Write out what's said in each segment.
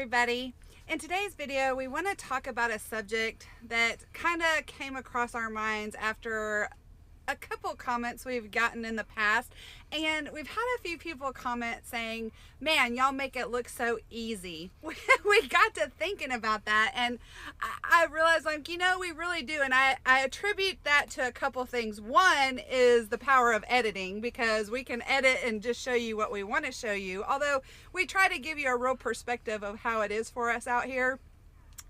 everybody. In today's video, we want to talk about a subject that kind of came across our minds after a couple comments we've gotten in the past, and we've had a few people comment saying, man, y'all make it look so easy. We got to thinking about that, and I realized, like, we really do, and I attribute that to a couple things. One is the power of editing, because we can edit and just show you what we want to show you, although we try to give you a real perspective of how it is for us out here.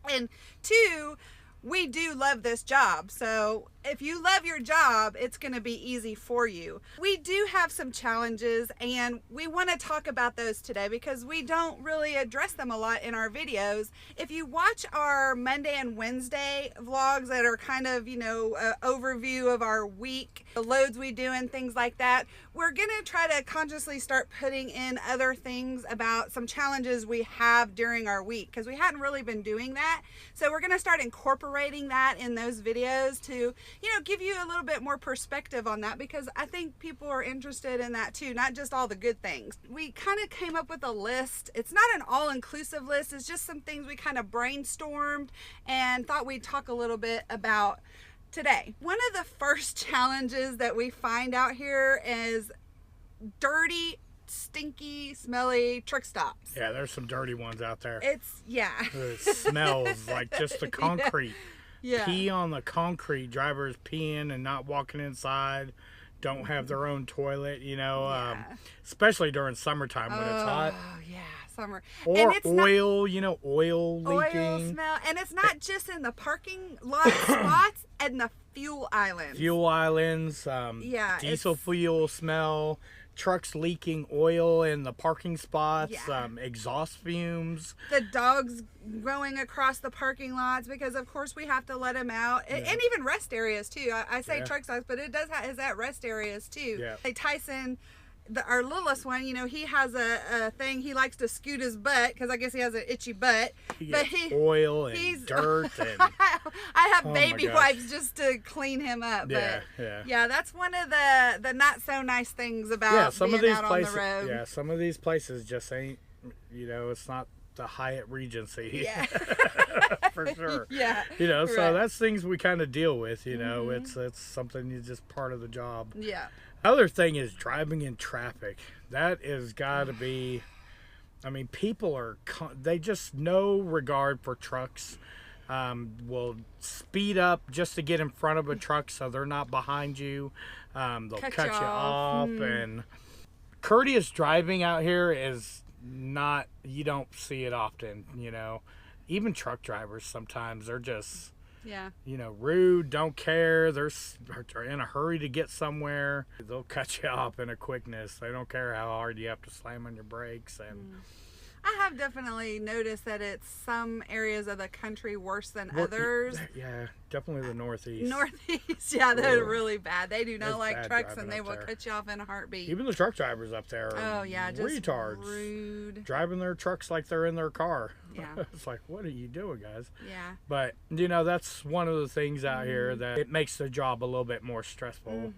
And two, we do love this job, so if you love your job, it's going to be easy for you. We do have some challenges, and we want to talk about those today because we don't really address them a lot in our videos. If you watch our Monday and Wednesday vlogs that are kind of, overview of our week, the loads we do and things like that, we're going to try to consciously start putting in other things about some challenges we have during our week, because we hadn't really been doing that. So we're going to start incorporating that in those videos to give you a little bit more perspective on that, because I think people are interested in that too, not just all the good things. We kind of came up with a list. It's not an all-inclusive list. It's just some things we kind of brainstormed and thought we'd talk a little bit about today. One of the first challenges that we find out here is dirty, stinky, smelly truck stops. Yeah, there's some dirty ones out there. It smells like just the concrete. Yeah. Pee on the concrete. Drivers peeing and not walking inside. Don't have their own toilet, especially during summertime when it's hot. Oh, yeah, summer. Or and it's oil, oil leaking. Oil smell. And it's not just in the parking lot spots and the fuel islands. Fuel islands, diesel fuel smell. Trucks leaking oil in the parking spots, exhaust fumes. The dogs going across the parking lots, because of course we have to let them out. Yeah. And even rest areas too. I say truck stops, but it does is at rest areas too. Yeah. Like Tyson, our littlest one, he has a thing. He likes to scoot his butt because I guess he has an itchy butt. But oil and dirt. And, I have baby wipes just to clean him up. Yeah, that's one of the not so nice things about being out on the road. Yeah, some of these places just ain't, it's not the Hyatt Regency. Yeah. For sure. Yeah. So that's things we kind of deal with, it's something that's just part of the job. Yeah. Other thing is driving in traffic. That is got to be, people are, they just no regard for trucks. Will speed up just to get in front of a truck so they're not behind you. They'll cut you off. And courteous driving out here is not, you don't see it often, Even truck drivers sometimes are just, rude, don't care. They're in a hurry to get somewhere. They'll cut you off in a quickness. They don't care how hard you have to slam on your brakes. And I have definitely noticed that it's some areas of the country worse than others. Yeah, definitely the Northeast. Yeah, they're really bad. They do not like trucks, and they will cut you off in a heartbeat. Even the truck drivers up there are just retards. Rude. Driving their trucks like they're in their car. Yeah. It's like, what are you doing, guys? Yeah. But, that's one of the things out here that it makes the job a little bit more stressful.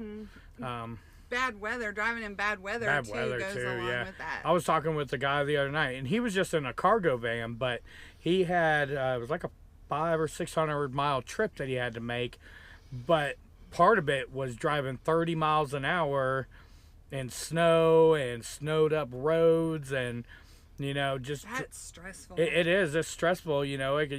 Bad weather, driving in bad weather goes along with that. I was talking with the guy the other night, and he was just in a cargo van, but he had it was like a 500 or 600 mile trip that he had to make, but part of it was driving 30 miles an hour in snow and snowed up roads, and just that's stressful. It is. It's stressful. Like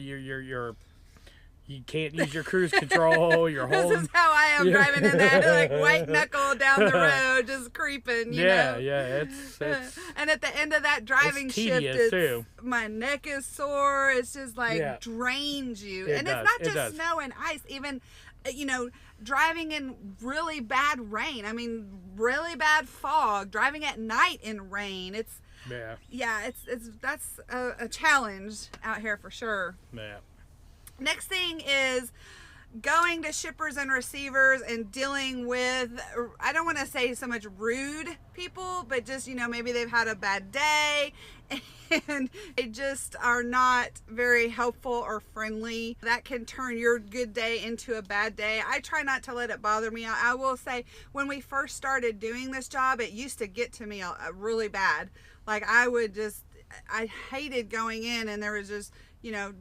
you can't use your cruise control. You're holding. This is how I am driving in that, like white knuckle down the road, just creeping. Yeah. It's and at the end of that driving shift, my neck is sore. It's just like drains you, and it's not just snow and ice. Even, driving in really bad rain. Really bad fog. Driving at night in rain. It's that's a challenge out here for sure. Yeah. Next thing is going to shippers and receivers and dealing with, I don't want to say so much rude people, but just, maybe they've had a bad day and they just are not very helpful or friendly. That can turn your good day into a bad day. I try not to let it bother me. I will say, when we first started doing this job, it used to get to me really bad. Like, I would just, I hated going in and there was just,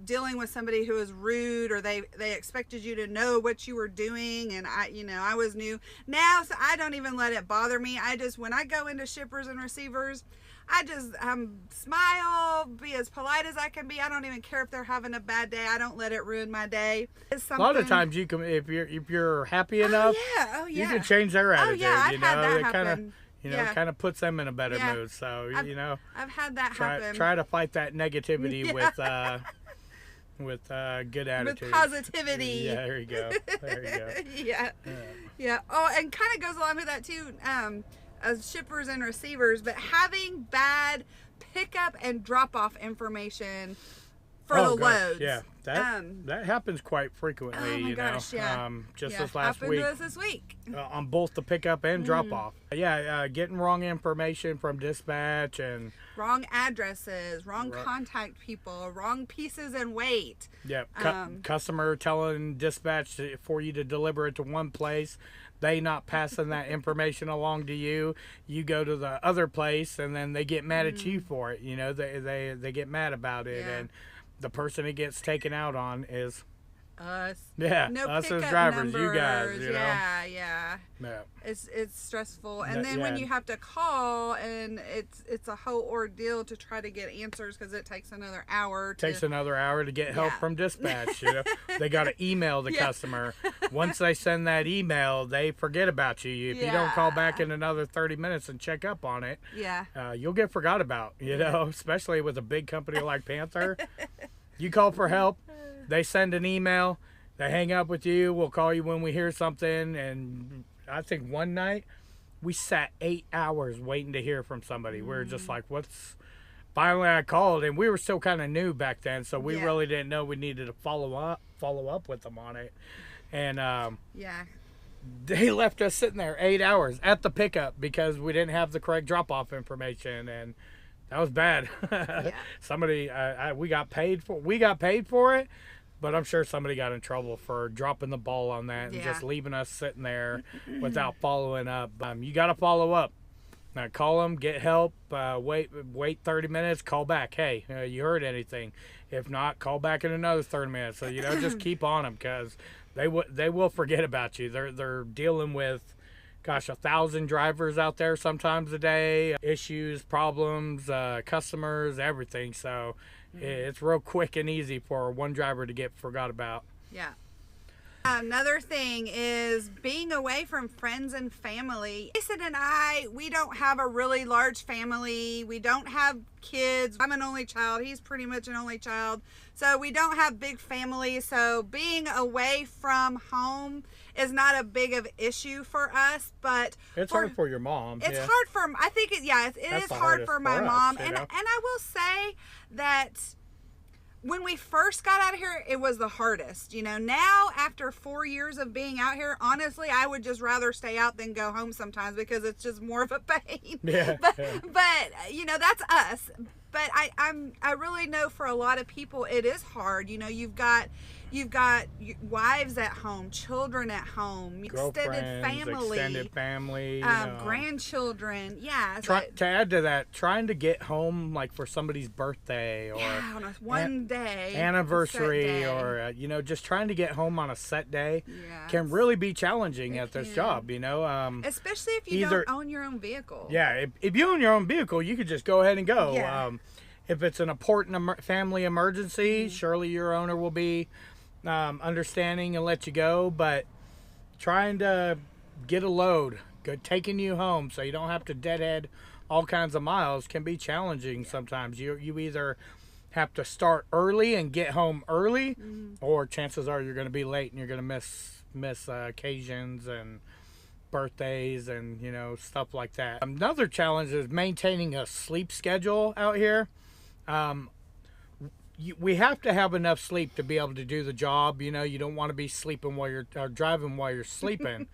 dealing with somebody who was rude, or they expected you to know what you were doing, and I was new. Now, so I don't even let it bother me. When I go into shippers and receivers, I just smile, be as polite as I can be. I don't even care if they're having a bad day. I don't let it ruin my day. A lot of times you can, if you're happy enough, you can change their attitude. Oh yeah, I've had that happen. Kind of puts them in a better mood. So I've had that happen. Try to fight that negativity with good attitude, with positivity. Yeah, there you go. Yeah. Oh, and kind of goes along with that too. As shippers and receivers, but having bad pickup and drop off information for the loads. Yeah, that happens quite frequently. Oh my gosh, yeah. Just this last week. Happened to us this week. On both the pickup and drop off. Yeah, getting wrong information from dispatch and wrong addresses, wrong contact people, wrong pieces and weight. Yeah, customer telling dispatch for you to deliver it to one place. They not passing that information along to you. You go to the other place, and then they get mad at you for it. They get mad about it, and the person it gets taken out on is us. Yeah, no us pickup as drivers, numbers. you guys. Yeah. It's stressful, and then when you have to call, and it's a whole ordeal to try to get answers because it takes another hour. Takes another hour to get help from dispatch. They got to email the customer. Once they send that email, they forget about you. If you don't call back in another 30 minutes and check up on it, you'll get forgot about. Especially with a big company like Panther. You call for help, they send an email, they hang up with you. We'll call you when we hear something. And I think one night we sat 8 hours waiting to hear from somebody. We were just like, finally I called, and we were still kind of new back then, so we really didn't know we needed to follow up with them on it. And they left us sitting there 8 hours at the pickup because we didn't have the correct drop-off information, and that was bad. Somebody, we got paid for it, but I'm sure somebody got in trouble for dropping the ball on that and just leaving us sitting there without following up. You got to follow up. Now call them, get help. Wait 30 minutes. Call back. Hey, you heard anything? If not, call back in another 30 minutes. So just keep on them because they will forget about you. They're dealing with 1,000 drivers out there sometimes a day, issues, problems, customers, everything. So it's real quick and easy for one driver to get forgot about. Yeah. Another thing is being away from friends and family. Jason and we don't have a really large family. We don't have kids. I'm an only child. He's pretty much an only child. So we don't have big families. So being away from home is not a big of issue for us, but it's hard for your mom. It's hard for, I think it is hard for my mom. And I will say that when we first got out of here, it was the hardest. Now after 4 years of being out here, honestly, I would just rather stay out than go home sometimes because it's just more of a pain. But that's us. But I really know for a lot of people it is hard. You've got wives at home, children at home, extended family, grandchildren. To add to that, trying to get home like for somebody's birthday or on a one day anniversary or just trying to get home on a set day can really be challenging at this job. Especially if you don't own your own vehicle. Yeah, if you own your own vehicle, you could just go ahead and go. If it's an important family emergency, surely your owner will be understanding and let you go, but trying to get a load taking you home so you don't have to deadhead all kinds of miles can be challenging sometimes. You either have to start early and get home early, or chances are you're going to be late and you're going to miss occasions and birthdays and stuff like that. Another challenge is maintaining a sleep schedule out here. We have to have enough sleep to be able to do the job. You don't want to be sleeping while you're driving while you're sleeping.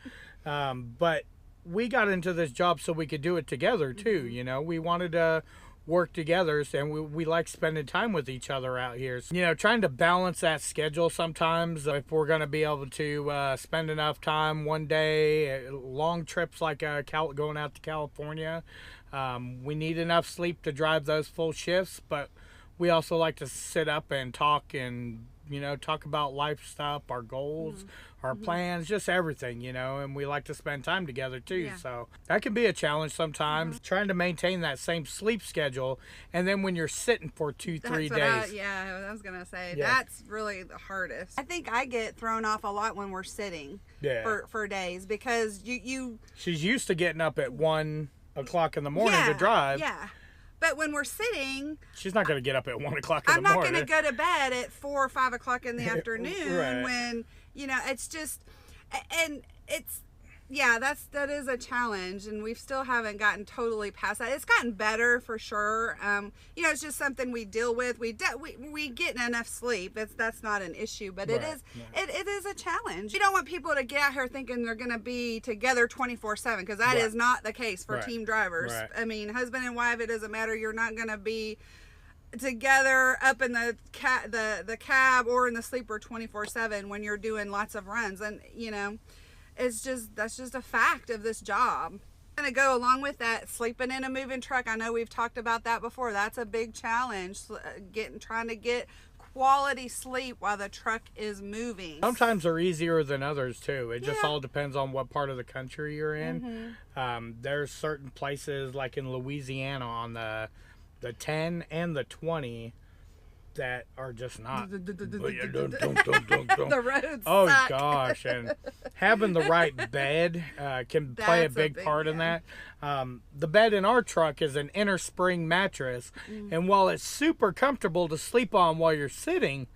But we got into this job so we could do it together too. We wanted to work together, and we like spending time with each other out here. So, you know, trying to balance that schedule sometimes. If we're going to be able to spend enough time one day, long trips like going out to California, we need enough sleep to drive those full shifts, but we also like to sit up and talk and, you know, talk about life stuff, our goals, our plans, just everything, you know, and we like to spend time together too. Yeah. So that can be a challenge sometimes, trying to maintain that same sleep schedule. And then when you're sitting for 2-3 days. I was going to say, Yeah. that's really the hardest. I think I get thrown off a lot when we're sitting for days, because she's used to getting up at 1 o'clock in the morning to drive. Yeah. But when we're sitting, she's not going to get up at 1 o'clock in the morning. I'm not going to go to bed at 4 or 5 o'clock in the afternoon Right. when, you know, it's just, and it's, yeah, that is a challenge, and we still haven't gotten totally past that. It's gotten better for sure. You know, it's just something we deal with. We get enough sleep. That's not an issue, but it is a challenge. You don't want people to get out here thinking they're going to be together 24/7, because that is not the case for team drivers. Right. I mean, husband and wife, it doesn't matter. You're not going to be together up in the cab or in the sleeper 24/7 when you're doing lots of runs, and you know. That's just a fact of this job. Going to go along with that, sleeping in a moving truck. I know we've talked about that before. That's a big challenge, trying to get quality sleep while the truck is moving. Sometimes they're easier than others too. It just all depends on what part of the country you're in. There's certain places like in Louisiana on the 10 and the 20 that are just not. The roads Oh suck. gosh, and having the right bed can play a big part in that. The bed in our truck is an inner spring mattress, and while it's super comfortable to sleep on while you're sitting,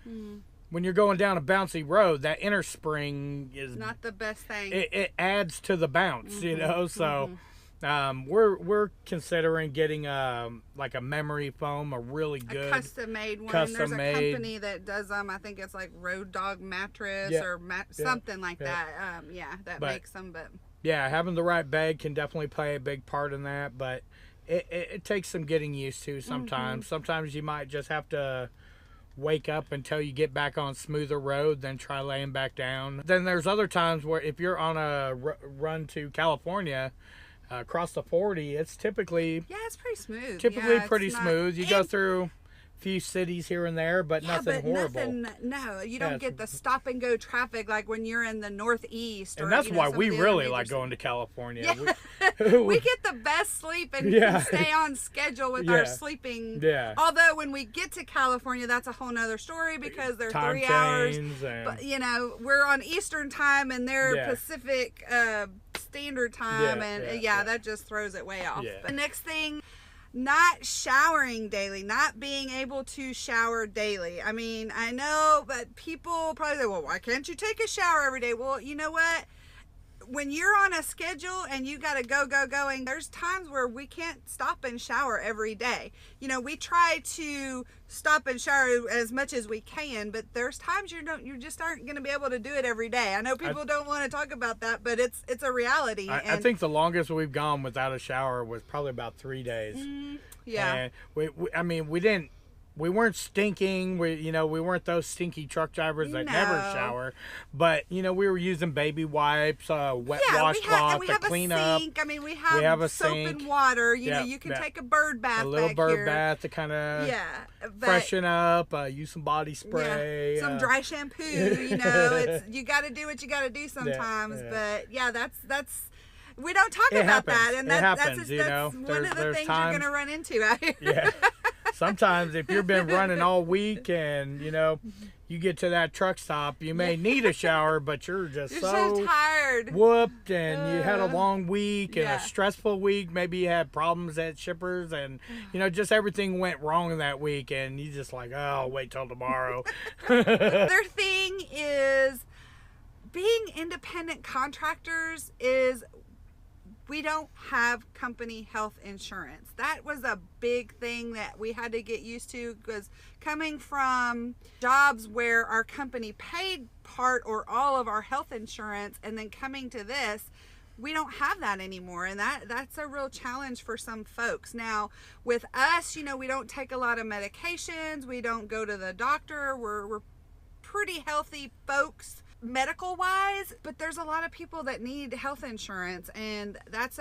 when you're going down a bouncy road, that inner spring is not the best thing. It adds to the bounce, you know. So we're considering getting like a memory foam, a really good custom made one. There's a company that does them. I think it's like Road Dog Mattress or something like that. That makes them. But yeah, having the right bed can definitely play a big part in that. But it takes some getting used to sometimes. Sometimes you might just have to wake up until you get back on smoother road, then try laying back down. Then there's other times where if you're on a run to California, across the 40, it's typically it's pretty smooth. Pretty smooth. You go through a few cities here and there, but nothing horrible. No, you don't get the stop and go traffic like when you're in the Northeast. And that's why we really like going to California. Yeah. We get the best sleep and can stay on schedule with our sleeping. Yeah. Although when we get to California, that's a whole nother story, because they're time 3 hours. But you know, we're on Eastern time and they're Pacific Standard Time, that just throws it way off. The next thing, not showering daily, not being able to shower daily. I mean, I know, but people probably say, well, why can't you take a shower every day? Well, you know what? When you're on a schedule and you got to go, and there's times where we can't stop and shower every day. You know, we try to stop and shower as much as we can, but there's times you just aren't going to be able to do it every day. I know people don't want to talk about that, but it's a reality. I think the longest we've gone without a shower was probably about 3 days. Yeah. And we weren't stinking. We weren't those stinky truck drivers that never shower. But, you know, we were using baby wipes, wet washcloth to clean up. I mean, we have a soap sink. And water. You know, you can take a bird bath. A little back bird here. bath to kind of freshen up. Use some body spray. Some dry shampoo. You know, you got to do what you got to do sometimes. But that's. We don't talk about that, and that's one of the things you're going to run into out here. Yeah. Sometimes if you've been running all week and, you know, you get to that truck stop, you may need a shower, but you're so tired, whooped, and you had a long week and a stressful week. Maybe you had problems at shippers, and, you know, just everything went wrong that week, and you just like, oh, I'll wait till tomorrow. Their thing is, being independent contractors is, we don't have company health insurance. That was a big thing that we had to get used to, because coming from jobs where our company paid part or all of our health insurance, and then coming to this, we don't have that anymore, and that's a real challenge for some folks. Now with us, we don't take a lot of medications, we don't go to the doctor, we're pretty healthy folks medical wise, but there's a lot of people that need health insurance, and that's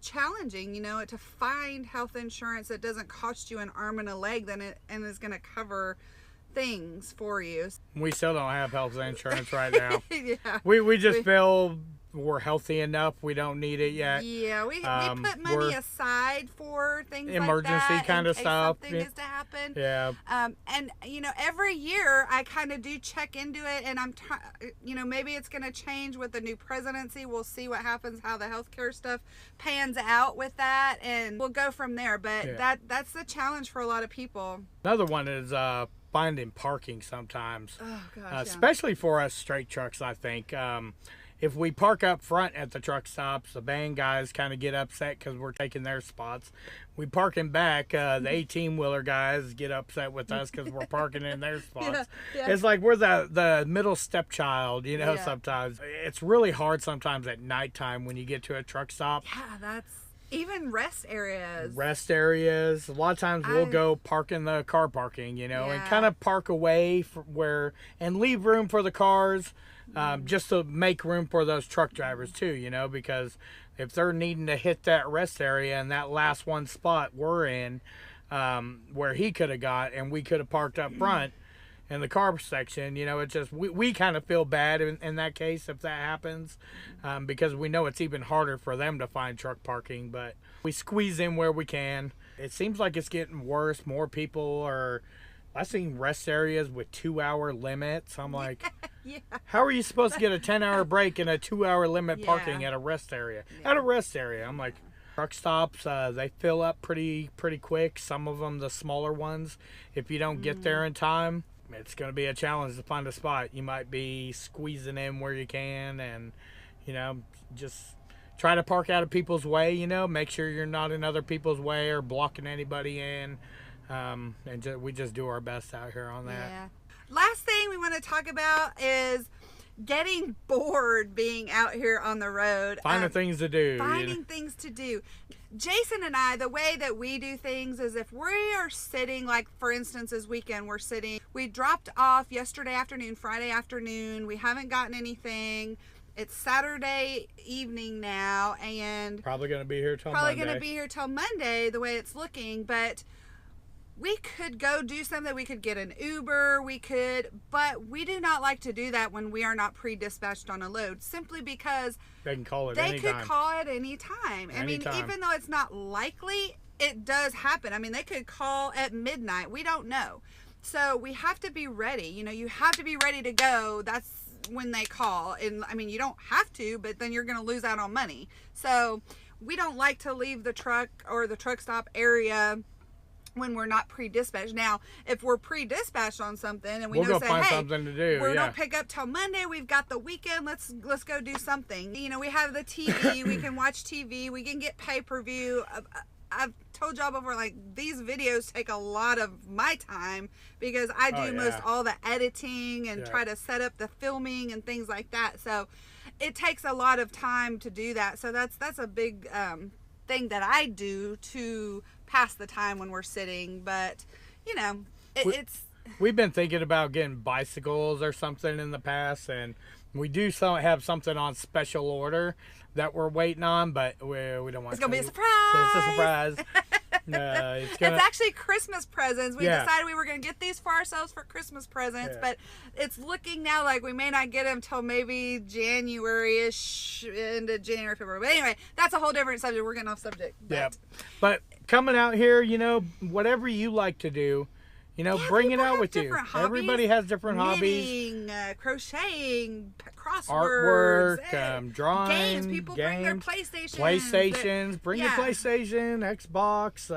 challenging, to find health insurance that doesn't cost you an arm and a leg and is going to cover things for you. We still don't have health insurance right now. Yeah. We just feel we're healthy enough. We don't need it yet. Yeah, we put money aside for things emergency like that, kind of stuff. Something is to happen. Yeah. And every year I kind of do check into it, and I'm maybe it's going to change with the new presidency. We'll see what happens, how the healthcare stuff pans out with that, and we'll go from there. But that's the challenge for a lot of people. Another one is finding parking sometimes. Oh gosh, especially for us straight trucks, I think. If we park up front at the truck stops, the van guys kind of get upset because we're taking their spots. We park in back, the 18-wheeler guys get upset with us because we're parking in their spots. Yeah. It's like we're the middle stepchild, sometimes. It's really hard sometimes at nighttime when you get to a truck stop. Yeah, that's... Even rest areas. A lot of times we'll go park in the car parking, and kind of park away from and leave room for the cars, just to make room for those truck drivers too, because if they're needing to hit that rest area and that last one spot we're in, where he could have got and we could have parked up front in the car section, it's just we kind of feel bad in that case if that happens, because we know it's even harder for them to find truck parking, but we squeeze in where we can. It seems like it's getting worse. More people are... I've seen rest areas with 2-hour limits. I'm like, how are you supposed to get a 10-hour break and a 2-hour limit parking at a rest area? At a rest area, I'm like, truck stops, they fill up pretty quick. Some of them, the smaller ones, if you don't get there in time, it's going to be a challenge to find a spot. You might be squeezing in where you can, and just try to park out of people's way. Make sure you're not in other people's way or blocking anybody in. And we just do our best out here on that. Yeah. Last thing we want to talk about is getting bored being out here on the road. Finding things to do. Things to do. Jason and I, the way that we do things is if we are sitting, like for instance this weekend we dropped off yesterday afternoon, Friday afternoon, we haven't gotten anything. It's Saturday evening now, and probably going to be here till Monday the way it's looking, but we could go do something. We could get an Uber, but we do not like to do that when we are not pre-dispatched on a load, simply because they can call it anytime. They could call it any time. I mean, even though it's not likely, it does happen. I mean, they could call at midnight. We don't know. So we have to be ready. You have to be ready to go. That's when they call. And I mean, you don't have to, but then you're going to lose out on money. So we don't like to leave the truck or the truck stop area when we're not pre-dispatched. Now, if we're pre-dispatched on something and we'll go find something to do, we don't pick up till Monday, we've got the weekend, let's go do something. We have the TV, we can watch TV, we can get pay-per-view. I've told y'all before, like, these videos take a lot of my time because I do most all the editing and try to set up the filming and things like that. So it takes a lot of time to do that. So that's a big thing that I do to pass the time when we're sitting. But we've been thinking about getting bicycles or something in the past, and we do have something on special order that we're waiting on, but we don't want it's gonna be a surprise. It's a surprise. It's actually Christmas presents. We decided we were going to get these for ourselves for Christmas presents, but it's looking now like we may not get them till maybe January-ish, into January, February. But anyway, that's a whole different subject. We're getting off subject. But coming out here, whatever you like to do, bring it out with you. Hobbies. Everybody has different Knitting, crocheting, crosswords, artwork, drawing, games. People bring their PlayStations. Bring your PlayStation, Xbox,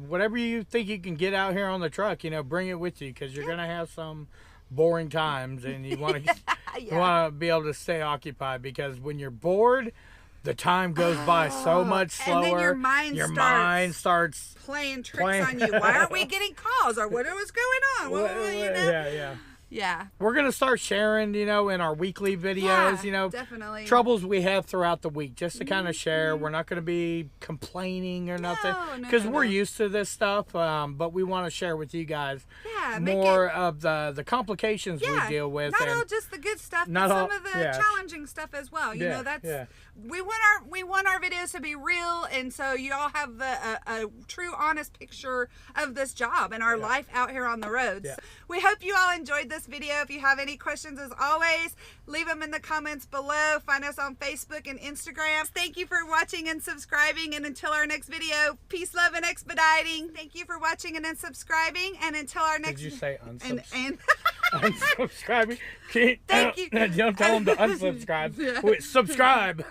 whatever you think you can get out here on the truck, bring it with you, because you're going to have some boring times, and you want to you want to be able to stay occupied, because when you're bored, the time goes by so much slower. And then your mind starts playing tricks on you. Why aren't we getting calls? Or what was going on? Yeah. We're going to start sharing, in our weekly videos, definitely. troubles we have throughout the week, just to kind of share. We're not going to be complaining or nothing, because we're used to this stuff, but we want to share with you guys more of the complications we deal with. Not all just the good stuff, but some of the challenging stuff as well. You know, that's we want our videos to be real, and so you all have a true, honest picture of this job and our life out here on the roads. We hope you all enjoyed this video. If you have any questions, as always, leave them in the comments below. Find us on Facebook and Instagram. Thank you for watching and subscribing, and until our next video, peace, love, and expediting. Thank you for watching and subscribing, and until our next. Did you say and unsubscribing? Thank you. Don't tell them to unsubscribe. Wait, subscribe.